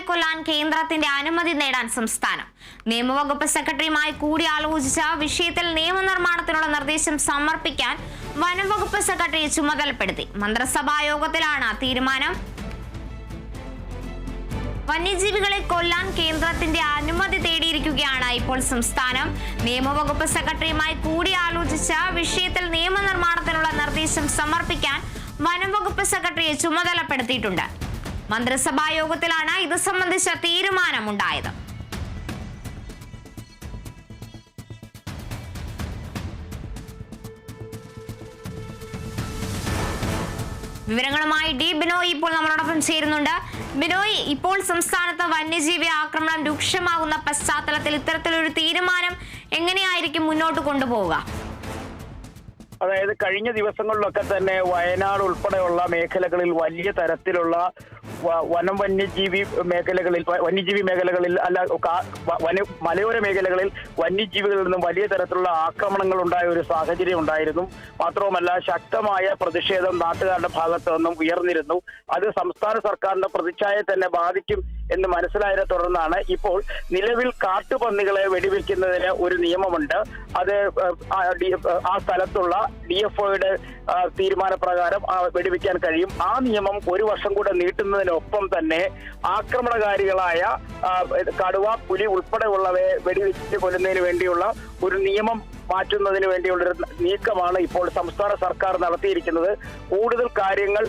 കൊല്ലാൻ കേന്ദ്രത്തിന്റെ അനുമതി നേടാൻ സംസ്ഥാനം. നിയമവകുപ്പ് സെക്രട്ടറിയുമായി കൂടിയാലോചിച്ച വിഷയത്തിൽ നിയമനിർമ്മാണത്തിനുള്ള നിർദ്ദേശം സമർപ്പിക്കാൻ വനംവകുപ്പ് സെക്രട്ടറി ചുമതലപ്പെടുത്തി. മന്ത്രിസഭാ യോഗത്തിലാണ് തീരുമാനം. വന്യജീവികളെ കൊല്ലാൻ കേന്ദ്രത്തിന്റെ അനുമതി തേടിയിരിക്കുകയാണ് ഇപ്പോൾ സംസ്ഥാനം. നിയമവകുപ്പ് സെക്രട്ടറിയുമായി കൂടിയാലോചിച്ച വിഷയത്തിൽ നിയമനിർമ്മാണത്തിനുള്ള നിർദ്ദേശം സമർപ്പിക്കാൻ വനംവകുപ്പ് സെക്രട്ടറിയെ ചുമതലപ്പെടുത്തിയിട്ടുണ്ട്. മന്ത്രിസഭാ യോഗത്തിലാണ് ഇത് സംബന്ധിച്ച തീരുമാനമുണ്ടായത്. വിവരങ്ങളുമായി ഡി ബിനോയ് ഇപ്പോൾ നമ്മളോടൊപ്പം ചേരുന്നുണ്ട്. ബിനോയ്, ഇപ്പോൾ സംസ്ഥാനത്ത് വന്യജീവി ആക്രമണം രൂക്ഷമാകുന്ന പശ്ചാത്തലത്തിൽ ഇത്തരത്തിലൊരു തീരുമാനം എങ്ങനെയായിരിക്കും മുന്നോട്ട് കൊണ്ടുപോവുക? അതായത് കഴിഞ്ഞ ദിവസങ്ങളിലൊക്കെ തന്നെ വയനാട് ഉൾപ്പെടെയുള്ള മേഖലകളിൽ വലിയ തരത്തിലുള്ള വന്യജീവി മേഖലകളിൽ മലയോര മേഖലകളിൽ വന്യജീവികളിൽ നിന്നും വലിയ തരത്തിലുള്ള ആക്രമണങ്ങൾ ഉണ്ടായ ഒരു സാഹചര്യം ഉണ്ടായിരുന്നു. മാത്രവുമല്ല, ശക്തമായ പ്രതിഷേധം നാട്ടുകാരുടെ ഭാഗത്തു നിന്നും ഉയർന്നിരുന്നു. അത് സംസ്ഥാന സർക്കാരിന്റെ പ്രതിച്ഛായയെ തന്നെ ബാധിക്കും എന്ന് മനസ്സിലായതിനെ തുടർന്നാണ് ഇപ്പോൾ നിലവിൽ കാട്ടുപന്നികളെ വെടിവെക്കുന്നതിന് ഒരു നിയമമുണ്ട്. അത് ആ സ്ഥലത്തുള്ള DFOയുടെ തീരുമാനപ്രകാരം വെടിവെക്കാൻ കഴിയും. ആ നിയമം ഒരു വർഷം കൂടെ നീട്ടുന്നതിനൊപ്പം തന്നെ ആക്രമണകാരികളായ കടുവ, പുലി ഉൾപ്പെടെയുള്ളവയെ വെടിവെച്ച് കൊല്ലുന്നതിന് വേണ്ടിയുള്ള ഒരു നിയമം മാറ്റുന്നതിന് വേണ്ടിയുള്ളൊരു നീക്കമാണ് ഇപ്പോൾ സംസ്ഥാന സർക്കാർ നടത്തിയിരിക്കുന്നത്. കൂടുതൽ കാര്യങ്ങൾ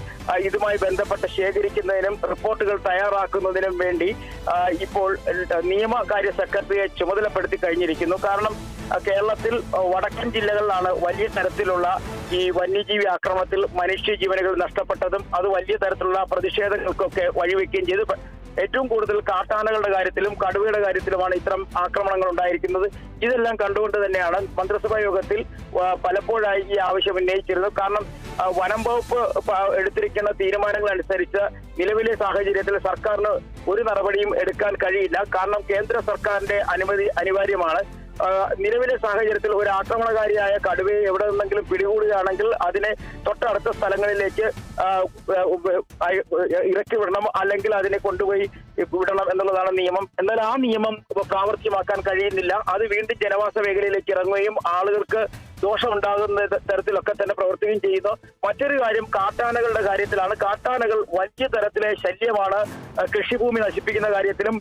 ഇതുമായി ബന്ധപ്പെട്ട് ശേഖരിക്കുന്നതിനും റിപ്പോർട്ടുകൾ തയ്യാറാക്കുന്നതിനും വേണ്ടി ഇപ്പോൾ നിയമകാര്യ സെക്രട്ടറിയെ ചുമതലപ്പെടുത്തി കഴിഞ്ഞിരിക്കുന്നു. കാരണം കേരളത്തിൽ വടക്കൻ ജില്ലകളിലാണ് വലിയ തരത്തിലുള്ള ഈ വന്യജീവി ആക്രമണത്തിൽ മനുഷ്യജീവനുകൾ നഷ്ടപ്പെട്ടതും അത് വലിയ തരത്തിലുള്ള പ്രതിഷേധങ്ങൾക്കൊക്കെ വഴിവെക്കുകയും ചെയ്തു. ഏറ്റവും കൂടുതൽ കാട്ടാനകളുടെ കാര്യത്തിലും കടുവയുടെ കാര്യത്തിലുമാണ് ഇത്തരം ആക്രമണങ്ങൾ ഉണ്ടായിരിക്കുന്നത്. ഇതെല്ലാം കണ്ടുകൊണ്ട് തന്നെയാണ് മന്ത്രിസഭാ യോഗത്തിൽ പലപ്പോഴായി ഈ ആവശ്യം ഉന്നയിച്ചിരുന്നത്. കാരണം വനം വകുപ്പ് എടുത്തിരിക്കുന്ന തീരുമാനങ്ങൾ അനുസരിച്ച് നിലവിലെ സാഹചര്യത്തിൽ സർക്കാരിന് ഒരു നടപടിയും എടുക്കാൻ കഴിയില്ല. കാരണം കേന്ദ്ര സർക്കാരിന്റെ അനുമതി അനിവാര്യമാണ്. നിലവിലെ സാഹചര്യത്തിൽ ഒരു ആക്രമണകാരിയായ കടുവയെ എവിടെ നിന്നെങ്കിലും പിടികൂടുകയാണെങ്കിൽ അതിനെ തൊട്ടടുത്ത സ്ഥലങ്ങളിലേക്ക് ഇറക്കി വിടണം, അല്ലെങ്കിൽ അതിനെ കൊണ്ടുപോയി വിടണം എന്നുള്ളതാണ് നിയമം. എന്നാൽ ആ നിയമം പ്രാവർത്തികമാക്കാൻ കഴിയുന്നില്ല. അത് വീണ്ടും ജനവാസ മേഖലയിലേക്ക് ഇറങ്ങുകയും ആളുകൾക്ക് ദോഷമുണ്ടാകുന്ന തരത്തിലൊക്കെ തന്നെ പ്രവർത്തിക്കുകയും ചെയ്യുന്നു. മറ്റൊരു കാര്യം കാട്ടാനകളുടെ കാര്യത്തിലാണ്. കാട്ടാനകൾ വലിയ തരത്തിലെ ശല്യമാണ്. കൃഷിഭൂമി നശിപ്പിക്കുന്ന കാര്യത്തിലും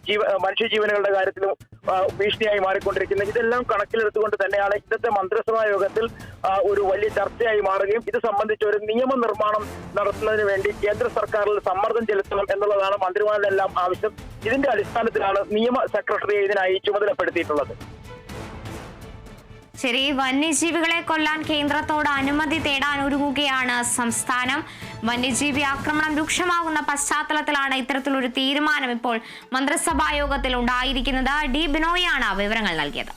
മനുഷ്യജീവനുകളുടെ കാര്യത്തിലും ഭീഷണിയായി മാറിക്കൊണ്ടിരിക്കുന്നത്. ഇതെല്ലാം കണക്കിലെടുത്തുകൊണ്ട് തന്നെയാണ് ഇന്നത്തെ മന്ത്രിസഭാ യോഗത്തിൽ ഒരു വലിയ ചർച്ചയായി മാറുകയും ഇത് സംബന്ധിച്ച് ഒരു നിയമനിർമ്മാണം നടത്തുന്നതിന് വേണ്ടി കേന്ദ്ര സർക്കാരിൽ സമ്മർദ്ദം ചെലുത്തണം എന്നുള്ളതാണ് മന്ത്രിമാരുടെ എല്ലാം ആവശ്യം. ഇതിന്റെ അടിസ്ഥാനത്തിലാണ് നിയമ സെക്രട്ടറിയെ ഇതിനായി ചുമതലപ്പെടുത്തിയിട്ടുള്ളത്. ശരി, വന്യജീവികളെ കൊല്ലാൻ കേന്ദ്രത്തോട് അനുമതി തേടാൻ ഒരുങ്ങുകയാണ് സംസ്ഥാനം. വന്യജീവി ആക്രമണം രൂക്ഷമാകുന്ന പശ്ചാത്തലത്തിലാണ് ഇത്തരത്തിലൊരു തീരുമാനം ഇപ്പോൾ മന്ത്രിസഭാ യോഗത്തിൽ ഉണ്ടായിരിക്കുന്നത്. ഡി ബിനോയാണ് വിവരങ്ങൾ നൽകിയത്.